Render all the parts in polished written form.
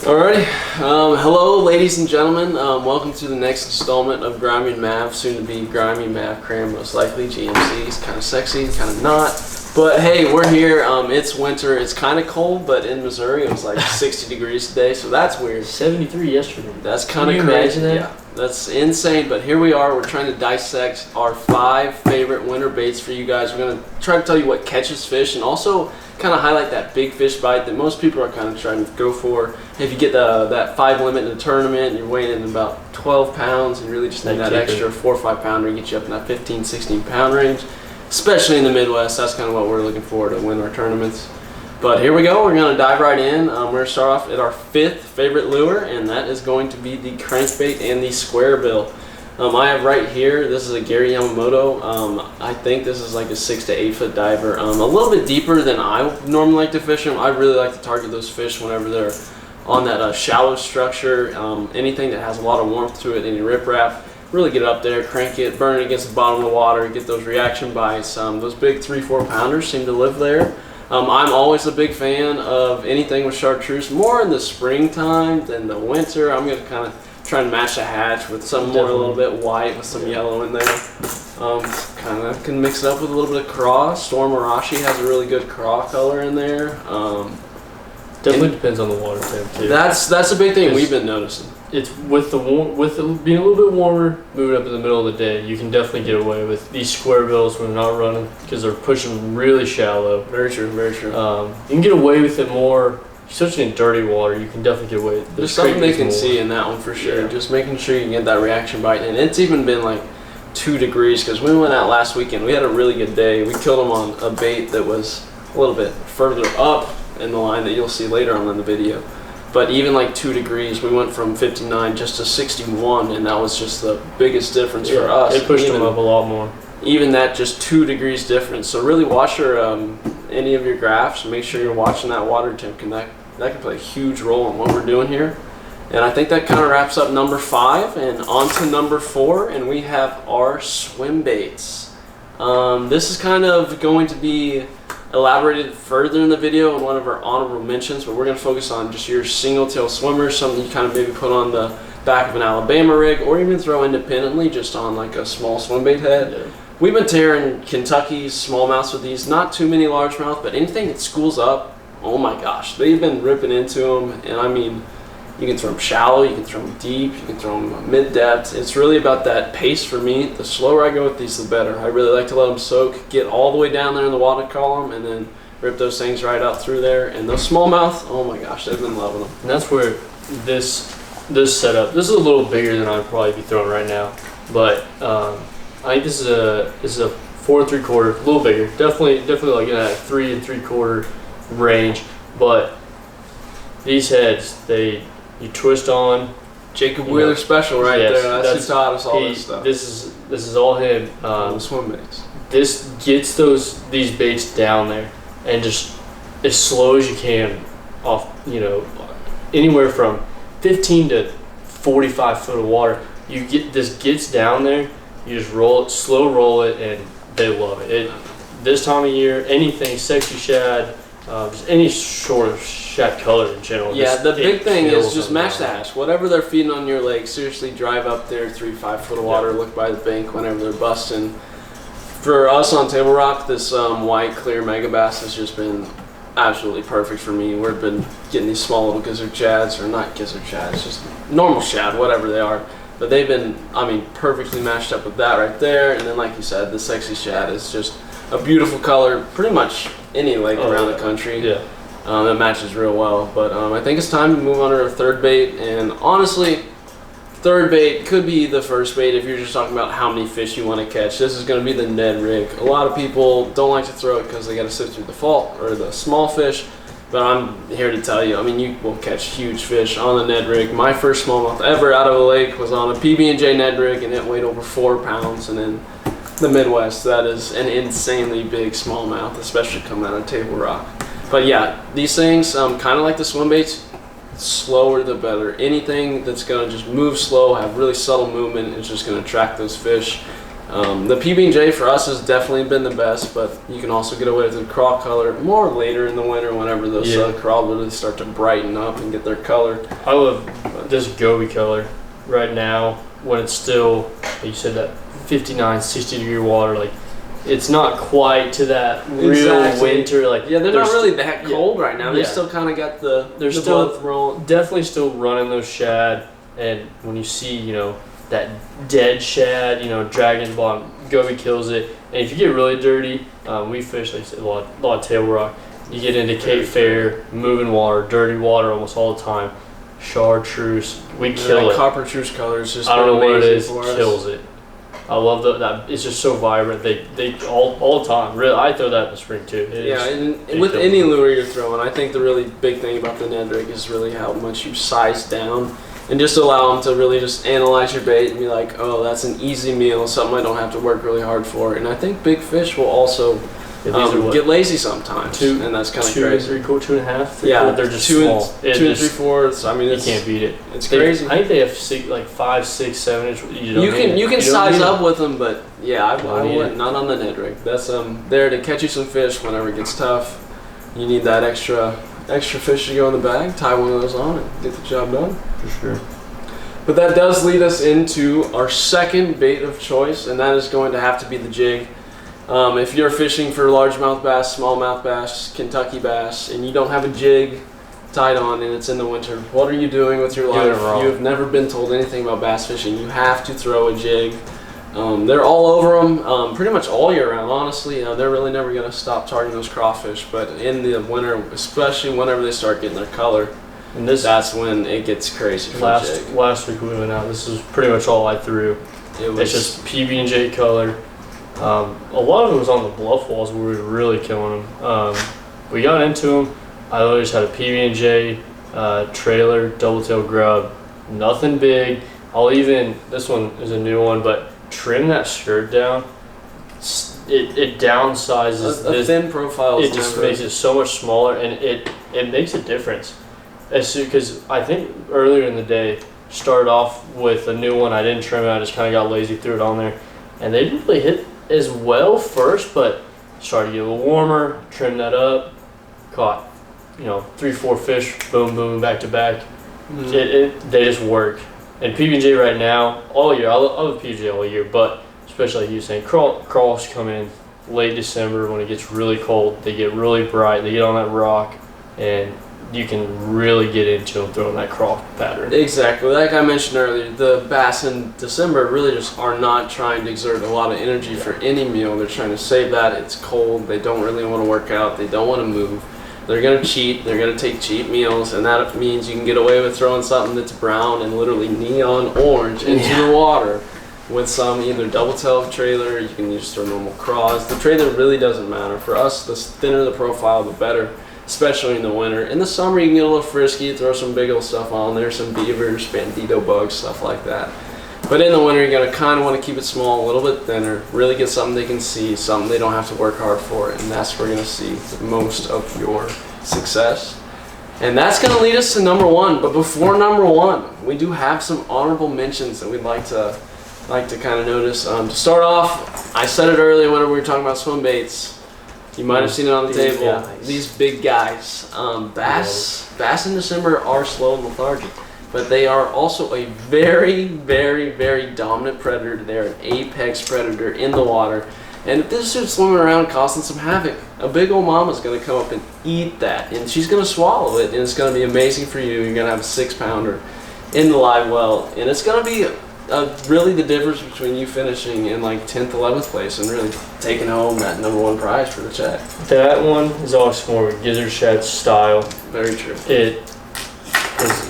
Alrighty, hello ladies and gentlemen, welcome to the next installment of Grimy Mav, soon to be Grimy Mav Cram, most likely. GMC is kind of sexy, kind of not, but hey, we're here. It's winter, it's kind of cold, but in Missouri it was like 60 degrees today, so that's weird. 73 yesterday. That's kind of crazy. That? Yeah, that's insane, but here we are. We're trying to dissect our 5 favorite winter baits for you guys. We're going to try to tell you what catches fish and also kind of highlight that big fish bite that most people are kind of trying to go for. If you get that 5 limit in the tournament and you're weighing in about 12 pounds and you really just need that extra 4 or 5 pounder to get you up in that 15, 16 pound range, especially in the Midwest. That's kind of what we're looking for to win our tournaments. But here we go. We're going to dive right in. We're going to start off at our 5th favorite lure, and that is going to be the crankbait and the square bill. I have right here, this is a Gary Yamamoto. I think this is like a 6 to 8 foot diver. A little bit deeper than I normally like to fish them. I really like to target those fish whenever they're on that shallow structure. Anything that has a lot of warmth to it, any riprap, really get up there, crank it, burn it against the bottom of the water, get those reaction bites. Those big 3-4 pounders seem to live there. I'm always a big fan of anything with chartreuse, more in the springtime than the winter. I'm going to kind of try and match the hatch with some more a little bit white with some yellow in there. Kind of can mix it up with a little bit of craw. Storm Arashi has a really good craw color in there. Definitely depends on the water temp too. That's a big thing we've been noticing. It's with it being a little bit warmer, moving up in the middle of the day, you can definitely get away with these square bills when they're not running because they're pushing really shallow. Very true, very true. You can get away with it more. Especially in dirty water, you can definitely get away. There's something they can see in that one for sure. Yeah. Just making sure you can get that reaction bite. And it's even been like 2 degrees because we went out last weekend. We had a really good day. We killed them on a bait that was a little bit further up in the line that you'll see later on in the video. But even like 2 degrees, we went from 59 just to 61, and that was just the biggest difference for us. It pushed them up a lot more. Even that, just 2 degrees difference. So really watch your any of your graphs. Make sure you're watching that water temp, and that can play a huge role in what we're doing here. And I think that kind of wraps up number 5, and on to number 4, and we have our swim baits. This is kind of going to be elaborated further in the video in one of our honorable mentions, but we're going to focus on just your single tail swimmers, something you kind of maybe put on the back of an Alabama rig or even throw independently just on like a small swim bait head. Yeah. We've been tearing Kentucky's smallmouths with these, not too many largemouth, but anything that schools up, oh my gosh, they've been ripping into them. And I mean, you can throw them shallow, you can throw them deep, you can throw them mid-depth. It's really about that pace for me. The slower I go with these, the better. I really like to let them soak, get all the way down there in the water column, and then rip those things right out through there. And those smallmouth, oh my gosh, they've been loving them. And that's where this setup, this is a little bigger than I'd probably be throwing right now, but I think this is a 4 3/4, a little bigger. Definitely like in that 3 3/4 range. But these heads, you twist on. Jacob Wheeler special right there. That's who taught us all this stuff. This is all him. Swim baits. This gets these baits down there and just as slow as you can off. Anywhere from 15 to 45 foot of water. This gets down there. You just roll it, slow roll it, and they love it. This time of year, anything sexy shad. Just any sort of shad color in general. Yeah, the big thing is just match the hatch. Whatever they're feeding on your lake, seriously drive up there 3-5 foot of water, look by the bank whenever they're busting. For us on Table Rock, this white clear mega bass has just been absolutely perfect for me. We've been getting these small little gizzard shads, or not gizzard shads, just normal shad, whatever they are. But they've been, perfectly matched up with that right there. And then like you said, the sexy shad is just a beautiful color, pretty much any lake around the country. Yeah. It matches real well. But I think it's time to move on to our third bait. And honestly, third bait could be the first bait if you're just talking about how many fish you want to catch. This is going to be the Ned rig. A lot of people don't like to throw it because they got to sift through the fault or the small fish. But I'm here to tell you, you will catch huge fish on the Ned rig. My first smallmouth ever out of a lake was on a PB&J Ned rig, and it weighed over 4 pounds. And in the Midwest, that is an insanely big smallmouth, especially coming out of Table Rock. But yeah, these things, kind of like the swim baits, slower the better. Anything that's going to just move slow, have really subtle movement, is just going to attract those fish. The PB&J for us has definitely been the best, but you can also get away with the craw color more later in the winter whenever those craw really start to brighten up and get their color. I love this Gobi color right now when it's still, like you said, that 59, 60 degree water. Like, it's not quite to that real winter. Like, they're not really that cold right now. They still kind of got the still blood rolling. Definitely still running those shad. And when you see, that dead shad, dragon bottom, Gobi kills it. And if you get really dirty, we fish, like I said, a lot of table rock. You get into Cape Fear, moving water, dirty water almost all the time. Chartreuse, we kill it. Coppertreuse color is just I don't know what it is, kills it. I love that. It's just so vibrant. They all the time. Really, I throw that in the spring too. And with any lure you're throwing, I think the really big thing about the Ned rig is really how much you size down and just allow them to really just analyze your bait and be like, oh, that's an easy meal, something I don't have to work really hard for. And I think big fish will also get lazy sometimes, and that's kind of crazy. 2 and a half. Yeah, they're just two small. And 2 3/4. I mean, you can't beat it. It's crazy. I think they have 5, 6, 7 inch. You can size up with them, but I wouldn't. Not on the Ned rig. That's there to catch you some fish whenever it gets tough. You need that extra fish to go in the bag. Tie one of those on and get the job done. For sure. But that does lead us into our second bait of choice, and that is going to have to be the jig. If you're fishing for largemouth bass, smallmouth bass, Kentucky bass, and you don't have a jig tied on and it's in the winter, what are you doing with your life? You have never been told anything about bass fishing. You have to throw a jig. They're all over them pretty much all year round, honestly. They're really never going to stop targeting those crawfish, but in the winter, especially whenever they start getting their color, and that's when it gets crazy for the jig. Last week we went out, this is pretty much all I threw. It's just PB&J color. A lot of it was on the bluff walls where we were really killing them. We got into them. I literally just had a PB&J trailer, double tail grub, nothing big. This one is a new one, but trim that skirt down. It downsizes. A thin profile. It just makes it so much smaller, and it makes a difference. Because I think earlier in the day, started off with a new one. I didn't trim it. I just kind of got lazy, threw it on there, and they didn't really hit as well first, but started to get a little warmer. Trimmed that up, caught 3, 4 fish, boom, boom, back to back. They just work. And PB&J right now, all year, I love PB&J all year, but especially like you saying, crawls come in late December when it gets really cold. They get really bright. They get on that rock, and you can really get into them throwing that crawl pattern. Exactly. Like I mentioned earlier, the bass in December really just are not trying to exert a lot of energy for any meal. They're trying to save that. It's cold. They don't really want to work out. They don't want to move. They're going to cheat. They're going to take cheap meals, and that means you can get away with throwing something that's brown and literally neon orange into the water with some either double tail trailer. You can just throw normal craws. The trailer really doesn't matter. For us, the thinner the profile, the better, especially in the winter. In the summer, you can get a little frisky, throw some big old stuff on there, some beavers, bandito bugs, stuff like that. But in the winter, you're going to kind of want to keep it small, a little bit thinner, really get something they can see, something they don't have to work hard for, and that's where you're going to see most of your success. And that's going to lead us to number one. But before number one, we do have some honorable mentions that we'd like to kind of notice. To start off, I said it earlier when we were talking about swim baits. You might have seen it on the table. Guys. These big guys. Bass in December are slow and lethargic, but they are also a very, very, very dominant predator. They're an apex predator in the water. And if this is swimming around causing some havoc, a big old mama's going to come up and eat that. And she's going to swallow it, and it's going to be amazing for you. You're going to have a 6-pounder in the live well. And it's going to be really the difference between you finishing in like 10th, 11th place and really taking home that number one prize for the check. That one is also more gizzard shad style. Very true.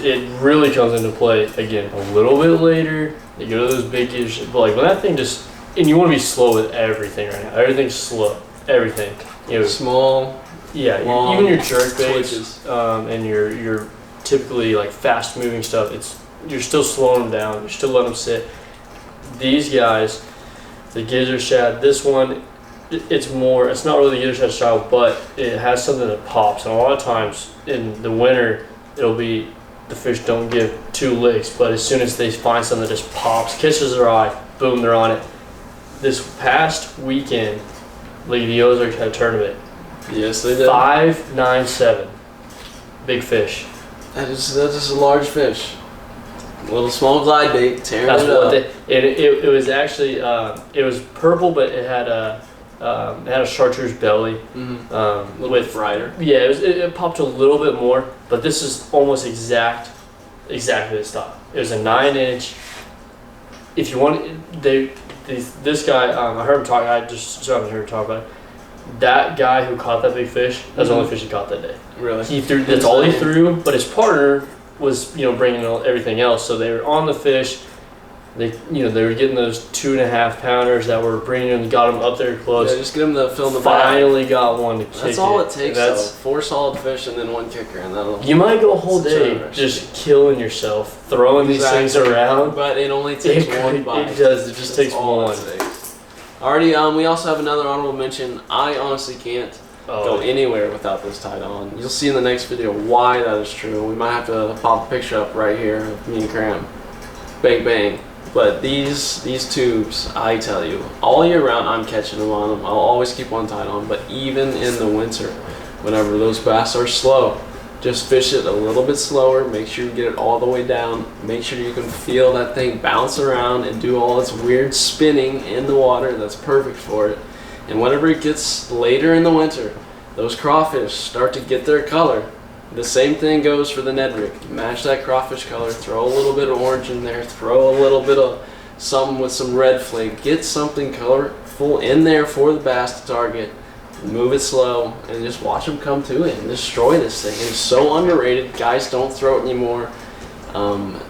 It really comes into play again a little bit later. You go to those big gizzard shad, but like when that thing just, and you want to be slow with everything right now. Everything's slow. Everything. Small. Yeah. Long, even your jerk baits, twitches. and your typically like fast moving stuff. You're still slowing them down. You're still letting them sit. These guys, the gizzard shad, this one, it's not really the gizzard shad style, but it has something that pops. And a lot of times in the winter, it'll be the fish don't give 2 licks, but as soon as they find something that just pops, catches their eye, boom, they're on it. this past weekend, League of the Ozarks had a tournament. Yes, they did. 597. Big fish. That is a large fish. A little small glide bait, tearing That's it what up. it was actually it was purple, but it had a chartreuse belly. Mm-hmm. A little bit brighter. Yeah, it popped a little bit more, but this is almost exactly the style. It was a 9-inch. If you want, this guy, I heard him talk. I just heard him talk about it. That guy who caught that big fish, that's the only fish he caught that day. Really? He threw. That's all he threw. But his partner was, bringing everything else. So they were on the fish. They were getting those 2.5 pounders that were bringing them, got them up there close. Yeah, just get them to fill in the bag. Finally got one to kick. That's all it takes. That's 4 solid fish and then 1 kicker, and that'll. You might go a whole day just killing yourself, throwing these things around. But it only takes one bite. It does. It just takes one. Alrighty. We also have another honorable mention. I honestly can't go anywhere without this tied on. You'll see in the next video why that is true. We might have to pop a picture up right here of me and Cram. Bang bang. But these tubes, I tell you, all year round I'm catching them on them. I'll always keep one tied on, but even in the winter, whenever those bass are slow, just fish it a little bit slower. Make sure you get it all the way down. Make sure you can feel that thing bounce around and do all its weird spinning in the water. That's perfect for it. And whenever it gets later in the winter, those crawfish start to get their color. The same thing goes for the Ned rig. Match that crawfish color, throw a little bit of orange in there, throw a little bit of something with some red flake, get something colorful in there for the bass to target, move it slow, and just watch them come to it and destroy this thing. It's so underrated. Guys don't throw it anymore.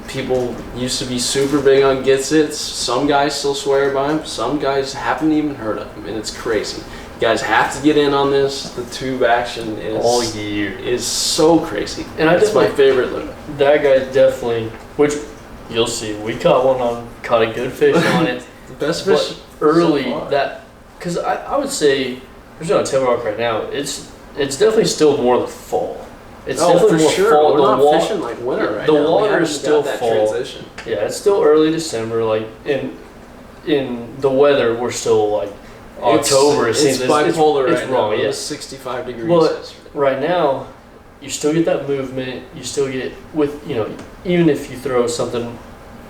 People used to be super big on gets it. Some guys still swear by them. Some guys haven't even heard of them, and it's crazy. You guys have to get in on this. The tube action is all year is so crazy, and it's my favorite lure. That guy definitely, which you'll see. We caught a good fish on it. The best fish early so that, because I would say there's not a tail rock right now. It's definitely still more the fall. It's definitely more sure. fall. We're not fishing like winter right now. The water is still fall. Transition. Yeah, it's still early December. Like in the weather, we're still like October. It's bipolar right wrong, now. Yeah. It's 65 degrees. But right now, you still get that movement. You still get even if you throw something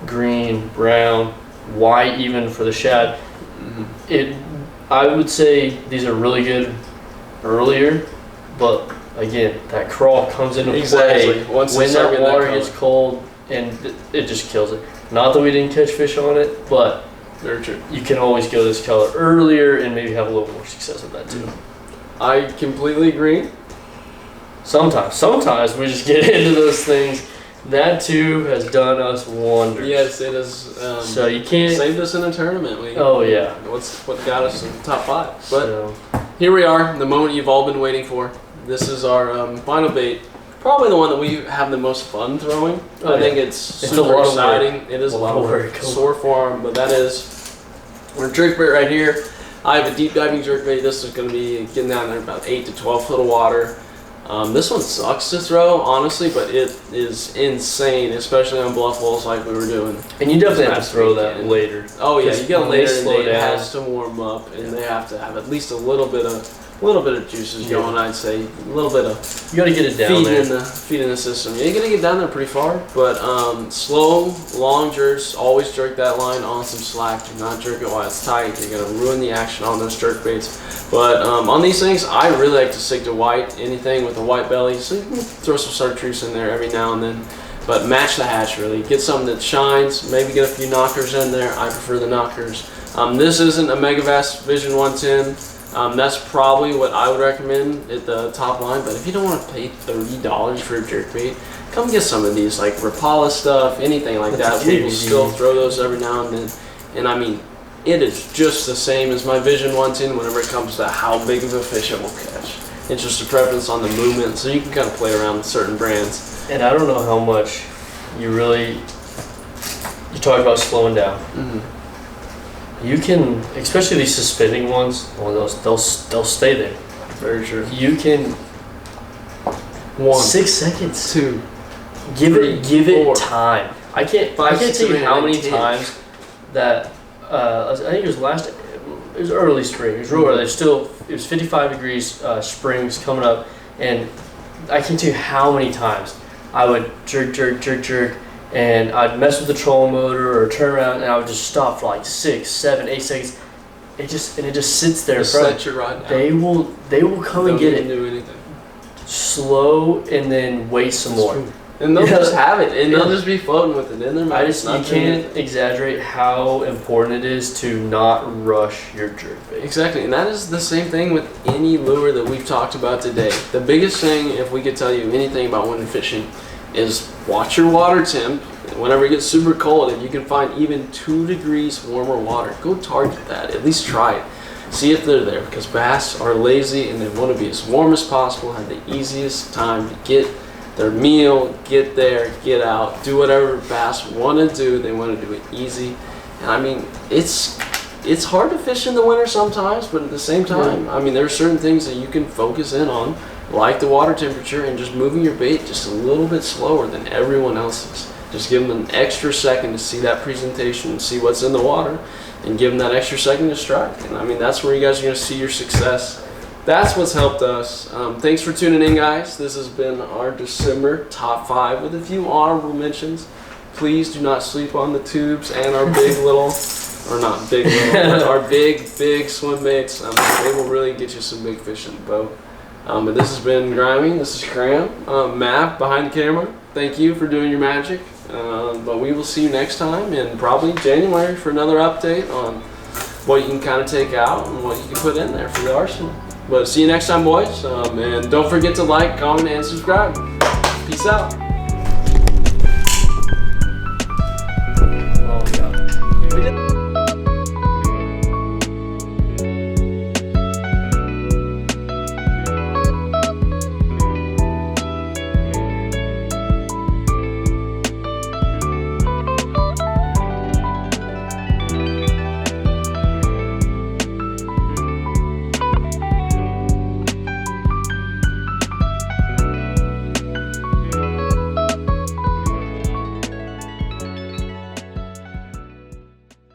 green, brown, white, even for the shad, I would say these are really good earlier, but again, that crawl comes into play Once when that water gets cold, and it just kills it. Not that we didn't catch fish on it, but very true. You can always go this color earlier and maybe have a little more success with that too. I completely agree. Sometimes we just get into those things. That tube has done us wonders. Yes, it has. So you can't saved us in a tournament. What got us in the top 5. But here we are, the moment you've all been waiting for. This is our final bait. Probably the one that we have the most fun throwing. I think it's super exciting. It is a lot of work. Sore forearm, but that is our jerk bait right here. I have a deep diving jerk bait. This is going to be getting down there about 8 to 12 foot of water. This one sucks to throw, honestly, but it is insane, especially on bluff holes like we were doing. And you definitely have to throw that later. Oh yeah, you get it later, and it has to warm up, and they have to have at least a little bit of juices going. I'd say a little bit of. You got to get it down there. Feed in the system. You're gonna get down there pretty far, but slow, long jerks. Always jerk that line on some slack. Do not jerk it while it's tight. You're gonna ruin the action on those jerk baits. But on these things, I really like to stick to white. Anything with a white belly, so you can throw some chartreuse in there every now and then. But match the hatch really. Get something that shines. Maybe get a few knockers in there. I prefer the knockers. This isn't a Megavast Vision 110. That's probably what I would recommend at the top line, but if you don't want to pay $30 for a jerkbait, come get some of these, like Rapala stuff, anything like that. We will still throw those every now and then, and I mean, it is just the same as my Vision 110 whenever it comes to how big of a fish it will catch. It's just a preference on the movement, so you can kind of play around with certain brands. And I don't know how much you talk about slowing down. You can, especially these suspending ones, they'll stay there. Very true. You can 6 seconds. 2. Give 3, it 4, time. I can't 5, tell 6, you 7, how many 10. times that I think it was it was early spring. It was real early. It was 55 degrees. Spring was coming up, and I can't tell you how many times I would jerk, and I'd mess with the trolling motor or turn around, and I would just stop for like 6, 7, 8 seconds. It just sits there. Just set your rod down. They will come and get it. Do anything. Slow and then wait some more. And they'll just have it, and they'll just be floating with it in their mouth. You can't exaggerate how important it is to not rush your jerkbait. Exactly, and that is the same thing with any lure that we've talked about today. The biggest thing, if we could tell you anything about winter fishing, is watch your water temp. Whenever it gets super cold, if you can find even 2 degrees warmer water, go target that. At least try it. See if they're there, because bass are lazy and they want to be as warm as possible, have the easiest time to get their meal, get there, get out, do whatever bass want to do. They want to do it easy. And I mean, it's hard to fish in the winter sometimes, but at the same time, I mean, there are certain things that you can focus in on, like the water temperature and just moving your bait just a little bit slower than everyone else's. Just give them an extra second to see that presentation and see what's in the water, and give them that extra second to strike. And I mean, that's where you guys are going to see your success. That's what's helped us. Thanks for tuning in, guys. This has been our December top 5 with a few honorable mentions. Please do not sleep on the tubes and our big little, or not big little, but our big swim baits. They will really get you some big fish in the boat. But this has been Grimy. This is Cram. Matt behind the camera. Thank you for doing your magic. But we will see you next time in probably January for another update on what you can kind of take out and what you can put in there for the arsenal. But see you next time, boys. And don't forget to like, comment, and subscribe. Peace out.